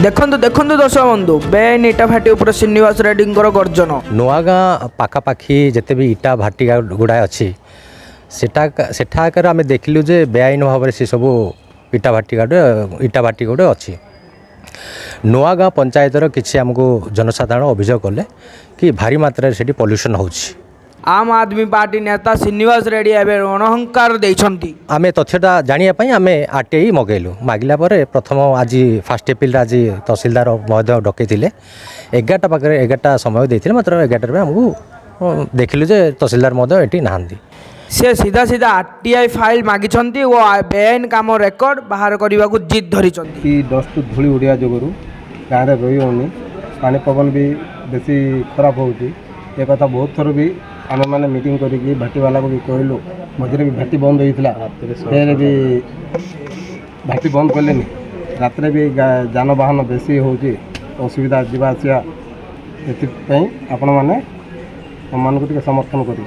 ଦେଖନ୍ତୁ ଦେଖନ୍ତୁ ଦର୍ଶକ ବନ୍ଧୁ ବେଆଇନ ଇଟା ଭାଟି ଉପରେ ଶ୍ରୀନିବାସ ରେଡ୍ଡୀଙ୍କର ଗର୍ଜନ। ନୂଆଗାଁ ପାଖାପାଖି ଯେତେ ବି ଇଟା ଭାଟି ଗୁଡ଼ାଏ ଅଛି ସେଠାକାର ଆମେ ଦେଖିଲୁ ଯେ ବେଆଇନ ଭାବରେ ସେସବୁ ଇଟା ଭାଟି ଗୋଟେ ଅଛି। ନୂଆଗାଁ ପଞ୍ଚାୟତର କିଛି ଆମକୁ ଜନସାଧାରଣ ଅଭିଯୋଗ କଲେ କି ଭାରି ମାତ୍ରାରେ ସେଠି ପଲ୍ୟୁସନ୍ ହେଉଛି। आम आदमी पार्टी नेता श्रीनिवास रेड्डी एवं रणहंकार देइछंती। आमे तथ्यटा जानिया आमे आरटीआई मगेलु मागिला पर प्रथम आज फास्ट एप्रिल आज तहसीलदार महोदय डकईले 11टा पाखे 11टा समय देते मात्र 11टार आमको देखिलु जे तहसीलदार महोदय ये नहांती। से सीधा सीधा आरटीआई फाइल मागिछंती ओ बेआईन काम रेकर्ड बाहर करने को जिद धरिछंती। कि डस्ट धूली उड़िया जोगुरु गाँव में रही होनी पानी पवन भी बेसी खराब होती ये कथा बहुत थर भी आम मैंने मीटिंग करी भाटी वाला को भी कहलु मझे भी भाटी बंद होता फिर भी भाटी बंद कले रात भी जान बाहन बेसी होची असुविधा जावासिया ये आपण मैंने मान को समर्थन करी।